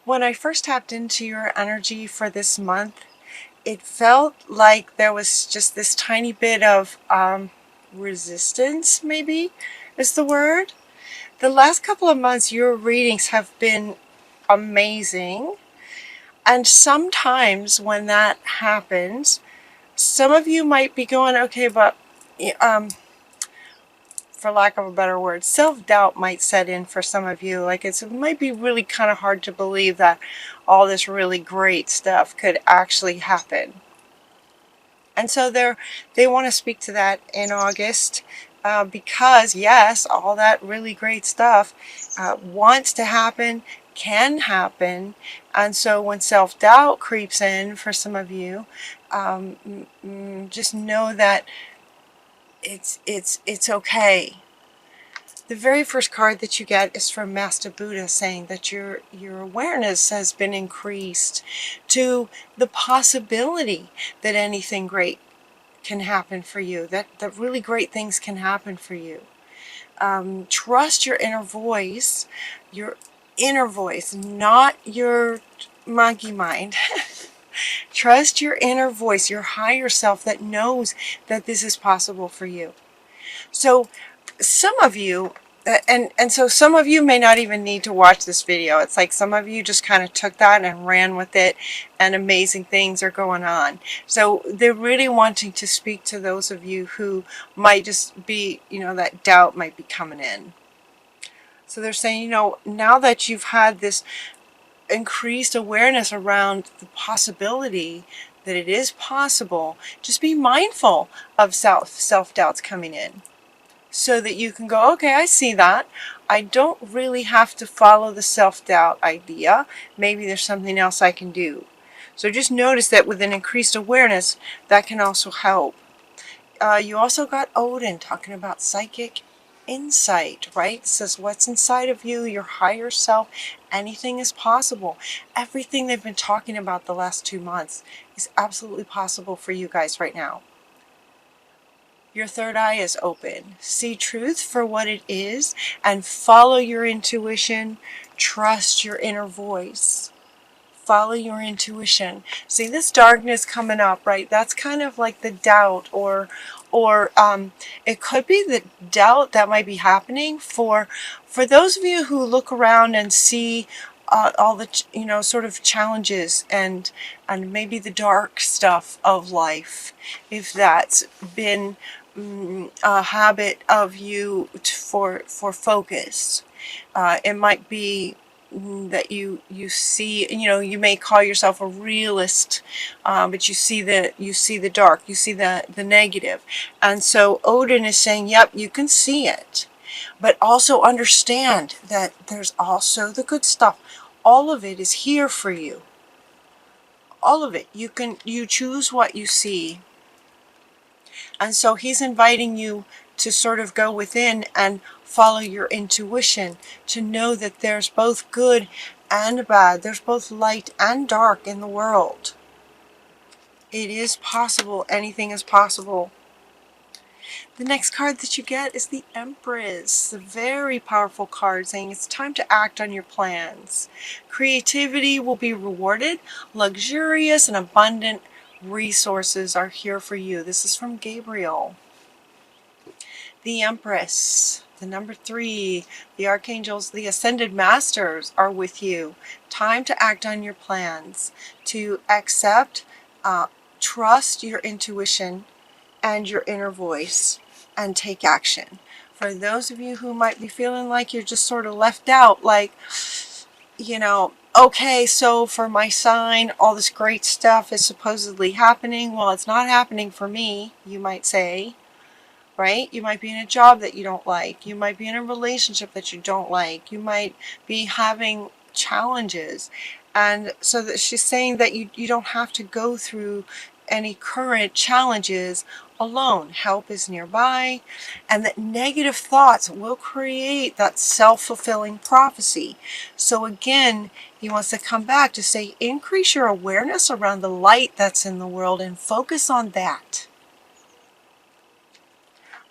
When I first tapped into your energy for this month, it felt like there was just this tiny bit of resistance, maybe is the word. The last couple of months, your readings have been amazing. And sometimes when that happens, some of you might be going, okay, but um, for lack of a better word, self-doubt might set in for some of you. Like it might be really kind of hard to believe that all this really great stuff could actually happen. And so they want to speak to that in August because, yes, all that really great stuff wants to happen, can happen. And so when self-doubt creeps in for some of you, just know that it's okay. The very first card that you get is from Master Buddha, saying that your awareness has been increased to the possibility that anything great can happen for you, that really great things can happen for you. Trust your inner voice, not your monkey mind. Trust your inner voice, your higher self that knows that this is possible for you. So some of you, and so some of you may not even need to watch this video. It's like some of you just kind of took that and ran with it, and amazing things are going on. So they're really wanting to speak to those of you who might just be, that doubt might be coming in. So they're saying, now that you've had this increased awareness around the possibility that it is possible, just be mindful of self-doubts coming in, so that you can go, okay, I see that. I don't really have to follow the self-doubt idea. Maybe there's something else I can do. So just notice that with an increased awareness, that can also help. You also got Odin talking about psychic insight, right? It says what's inside of you, your higher self, anything is possible. Everything they've been talking about the last 2 months is absolutely possible for you guys right now. Your third eye is open. See truth for what it is and follow your intuition. Trust your inner voice. Follow your intuition. See this darkness coming up, right? That's kind of like the doubt, or it could be the doubt that might be happening for those of you who look around and see all the sort of challenges and maybe the dark stuff of life. If that's been a habit of you for focus, it might be that you see, you may call yourself a realist, but you see the dark, you see the negative. And so Odin is saying, yep, you can see it, but also understand that there's also the good stuff. All of it is here for you. All of it. You choose what you see. And so he's inviting you to sort of go within and follow your intuition, to know that there's both good and bad. There's both light and dark in the world. It is possible. Anything is possible. The next card that you get is the Empress, a very powerful card saying it's time to act on your plans. Creativity will be rewarded. Luxurious and abundant resources are here for you. This is from Gabriel. The Empress, the number 3, the Archangels, the Ascended Masters are with you. Time to act on your plans, to accept, trust your intuition and your inner voice, and take action. For those of you who might be feeling like you're just sort of left out, like, okay, so for my sign, all this great stuff is supposedly happening. Well, it's not happening for me, you might say. Right? You might be in a job that you don't like. You might be in a relationship that you don't like. You might be having challenges. And so that she's saying that you don't have to go through any current challenges alone. Help is nearby. And that negative thoughts will create that self-fulfilling prophecy. So again, he wants to come back to say, increase your awareness around the light that's in the world and focus on that.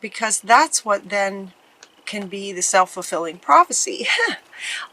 Because that's what then can be the self-fulfilling prophecy.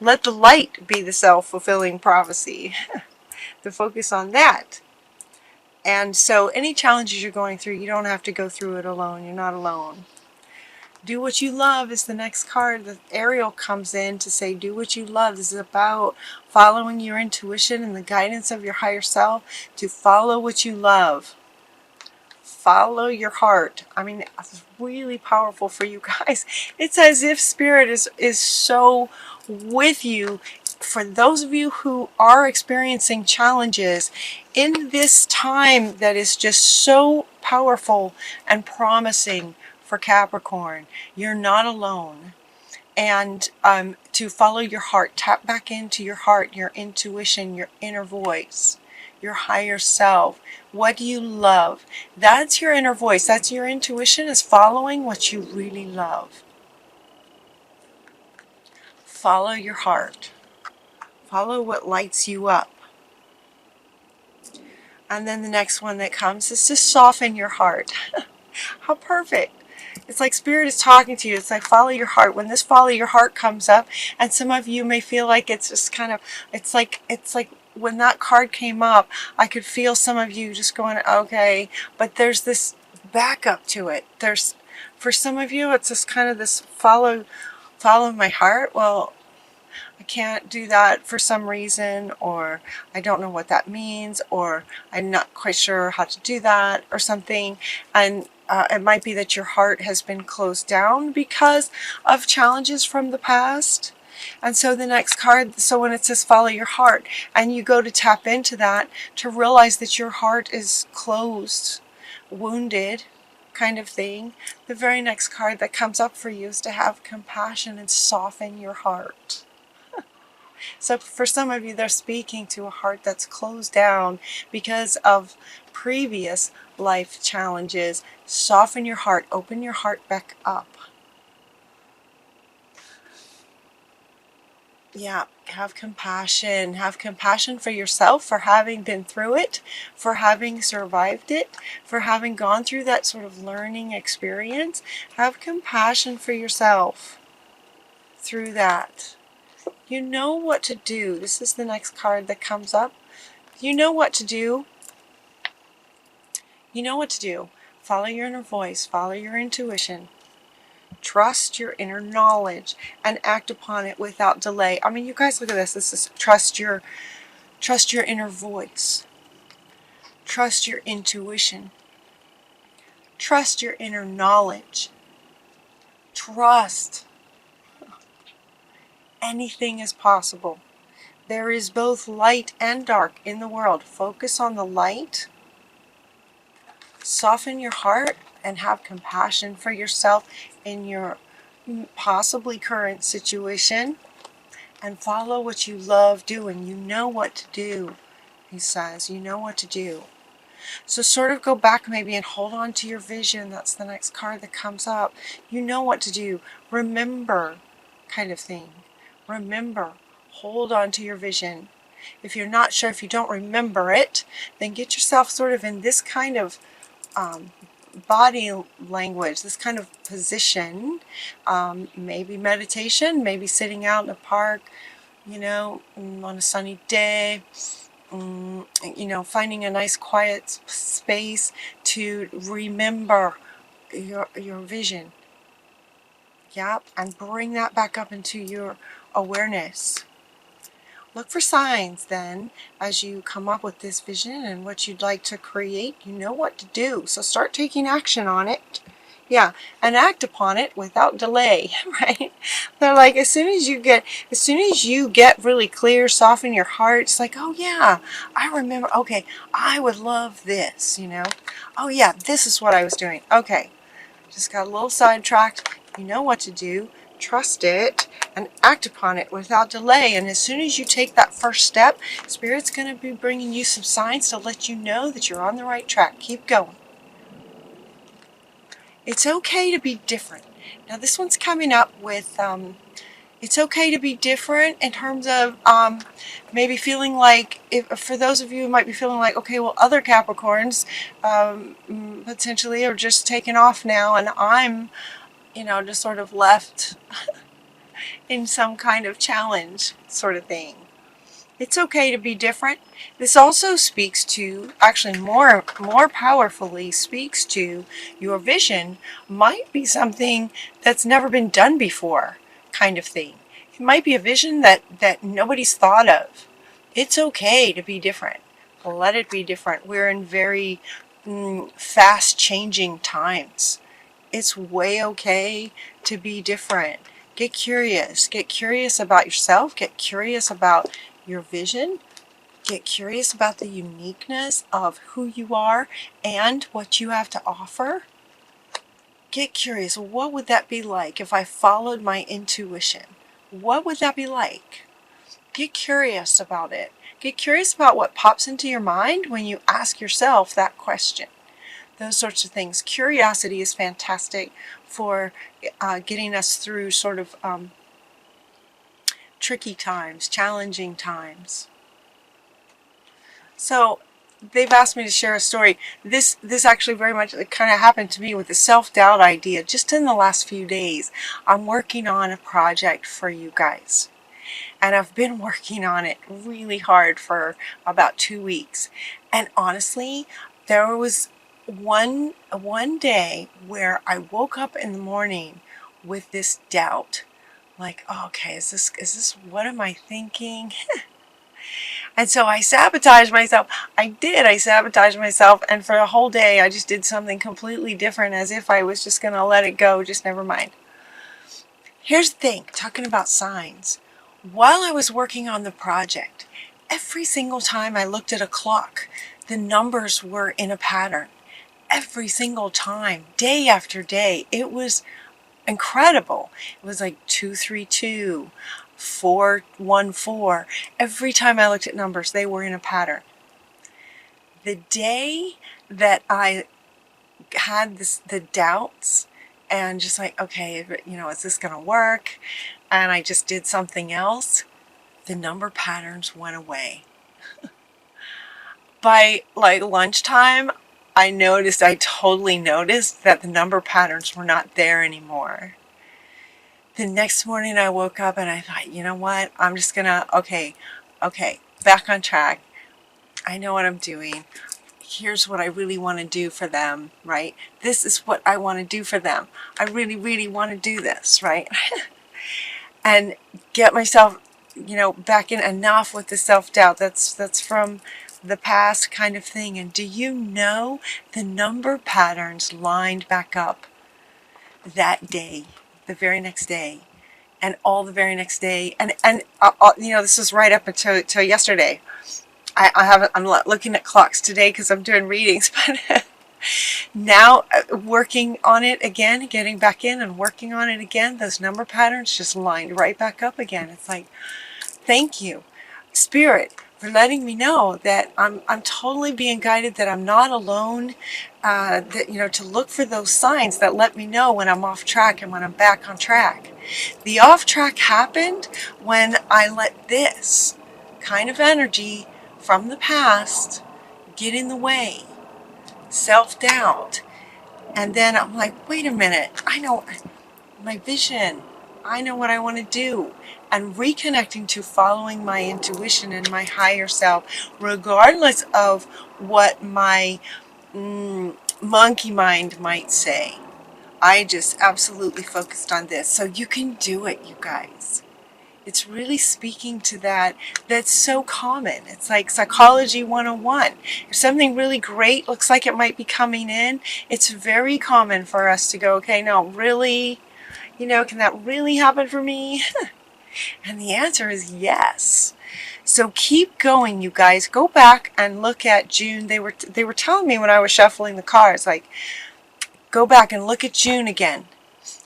Let the light be the self-fulfilling prophecy. To focus on that. And so any challenges you're going through, you don't have to go through it alone. You're not alone. Do what you love is the next card. The Ariel comes in to say, do what you love. This is about following your intuition and the guidance of your higher self to follow what you love. Follow your heart. I mean, it's really powerful for you guys. It's as if Spirit is so with you. For those of you who are experiencing challenges in this time that is just so powerful and promising for Capricorn, you're not alone. And to follow your heart, tap back into your heart, your intuition, your inner voice, your higher self. What do you love? That's your inner voice. That's your intuition, is following what you really love. Follow your heart. Follow what lights you up. And then the next one that comes is to soften your heart. How perfect. It's like Spirit is talking to you. It's like follow your heart. When this follow your heart comes up, and some of you may feel like it's just kind of, it's like when that card came up, I could feel some of you just going, okay, but there's this backup to it. There's, for some of you, it's just kind of this follow my heart. Well, I can't do that for some reason, or I don't know what that means, or I'm not quite sure how to do that, or something. And it might be that your heart has been closed down because of challenges from the past. And so the next card, so when it says follow your heart, and you go to tap into that, to realize that your heart is closed, wounded, kind of thing, the very next card that comes up for you is to have compassion and soften your heart. So for some of you, they're speaking to a heart that's closed down because of previous life challenges. Soften your heart. Open your heart back up. Yeah, have compassion. Have compassion for yourself for having been through it, for having survived it, for having gone through that sort of learning experience. Have compassion for yourself through that. You know what to do. This is the next card that comes up. You know what to do. You know what to do. Follow your inner voice. Follow your intuition. Trust your inner knowledge and act upon it without delay. I mean, you guys, look at this. This is trust your inner voice. Trust your intuition. Trust your inner knowledge. Trust. Anything is possible. There is both light and dark in the world. Focus on the light. Soften your heart and have compassion for yourself in your possibly current situation. And follow what you love doing. You know what to do, he says. You know what to do. So sort of go back maybe and hold on to your vision. That's the next card that comes up. You know what to do. Remember, kind of thing. Remember. Hold on to your vision. If you're not sure, if you don't remember it, then get yourself sort of in this kind of body language, this kind of position. Maybe meditation, maybe sitting out in a park, you know, on a sunny day. You know, finding a nice quiet space to remember your vision. Yep, and bring that back up into your awareness. Look for signs then as you come up with this vision and what you'd like to create. You know what to do, so start taking action on it. Yeah, and act upon it without delay, right? They're like, as soon as you get really clear, soften your heart. It's like, oh yeah, I remember. Okay, I would love this, you know. Oh yeah, this is what I was doing. Okay, just got a little sidetracked. You know what to do. Trust it and act upon it without delay. And as soon as you take that first step, Spirit's going to be bringing you some signs to let you know that you're on the right track. Keep going. It's okay to be different. Now this one's coming up with, it's okay to be different in terms of maybe feeling like, if for those of you who might be feeling like, okay, well, other Capricorns potentially are just taking off now, and I'm just sort of left in some kind of challenge sort of thing. It's okay to be different. This also speaks to, actually more powerfully speaks to, your vision might be something that's never been done before, kind of thing. It might be a vision that nobody's thought of. It's okay to be different. Let it be different. We're in very fast changing times. It's way okay to be different. Get curious. Get curious about yourself. Get curious about your vision. Get curious about the uniqueness of who you are and what you have to offer. Get curious. What would that be like if I followed my intuition? What would that be like? Get curious about it. Get curious about what pops into your mind when you ask yourself that question. Those sorts of things. Curiosity is fantastic for getting us through sort of tricky times, challenging times. So they've asked me to share a story. This actually very much kind of happened to me with the self-doubt idea just in the last few days. I'm working on a project for you guys. And I've been working on it really hard for about 2 weeks. And honestly, there was one day where I woke up in the morning with this doubt. Like, oh, okay, is this what am I thinking? And so I sabotaged myself. I sabotaged myself, and for a whole day I just did something completely different, as if I was just going to let it go, just never mind. Here's the thing, talking about signs. While I was working on the project, every single time I looked at a clock, the numbers were in a pattern. Every single time, day after day. It was incredible. It was like 232, 414. Every time I looked at numbers, they were in a pattern. The day that I had the doubts and just like, okay, is this going to work? And I just did something else, the number patterns went away. By like lunchtime, I totally noticed that the number patterns were not there anymore. The next morning I woke up and I thought, you know what? I'm just gonna, okay, back on track. I know what I'm doing. Here's what I really want to do for them, right? This is what I want to do for them. I really, really want to do this, right? And get myself, back in enough with the self-doubt. That's from the past kind of thing. And do you know the number patterns lined back up that day, the very next day, and all the very next day, and this is right up until yesterday. I'm looking at clocks today because I'm doing readings, but now working on it again, getting back in and working on it again, those number patterns just lined right back up again. It's like, thank you, Spirit, for letting me know that I'm totally being guided, that I'm not alone, that, to look for those signs that let me know when I'm off track and when I'm back on track. The off track happened when I let this kind of energy from the past get in the way, self-doubt. And then I'm like, wait a minute, I know my vision. I know what I want to do. And reconnecting to following my intuition and my higher self, regardless of what my monkey mind might say. I just absolutely focused on this. So you can do it, you guys. It's really speaking to that. That's so common. It's like Psychology 101. If something really great looks like it might be coming in, it's very common for us to go, okay, no, really? Can that really happen for me? And the answer is yes. So keep going, you guys. Go back and look at June. They were telling me when I was shuffling the cards, like, go back and look at June again.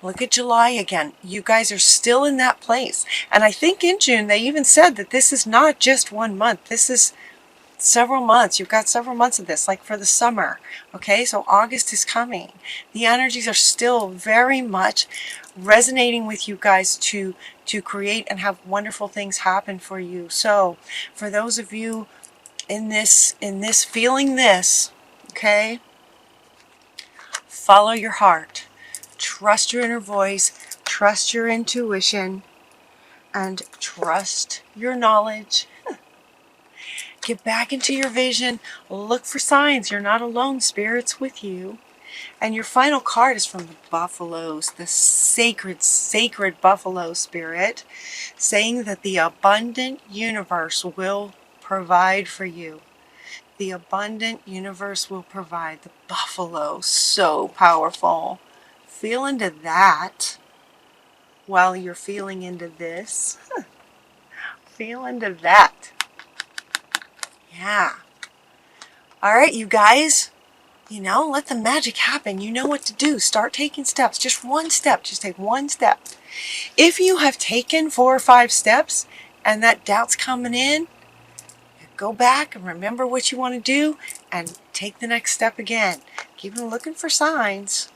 Look at July again. You guys are still in that place. And I think in June they even said that this is not just 1 month. This is several months. You've got several months of this, like for the summer. Okay, so August is coming. The energies are still very much resonating with you guys to create and have wonderful things happen for you. So for those of you in this feeling this, okay, follow your heart. trust your inner voice, trust your intuition, and trust your knowledge. Get back into your vision. Look for signs. You're not alone. Spirit's with you. And your final card is from the buffaloes, the sacred, sacred buffalo spirit, saying that the abundant universe will provide for you. The abundant universe will provide. The buffalo, so powerful. Feel into that while you're feeling into this. Feel into that. Yeah. All right, you guys. You know, let the magic happen. You know what to do. Start taking steps. Just one step. Just take one step. If you have taken 4 or 5 steps and that doubt's coming in, go back and remember what you want to do and take the next step again. Keep on looking for signs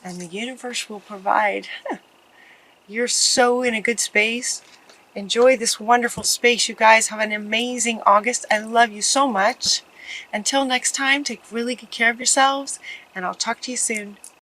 and the universe will provide. You're so in a good space. Enjoy this wonderful space, you guys. Have an amazing August. I love you so much. Until next time, take really good care of yourselves, and I'll talk to you soon.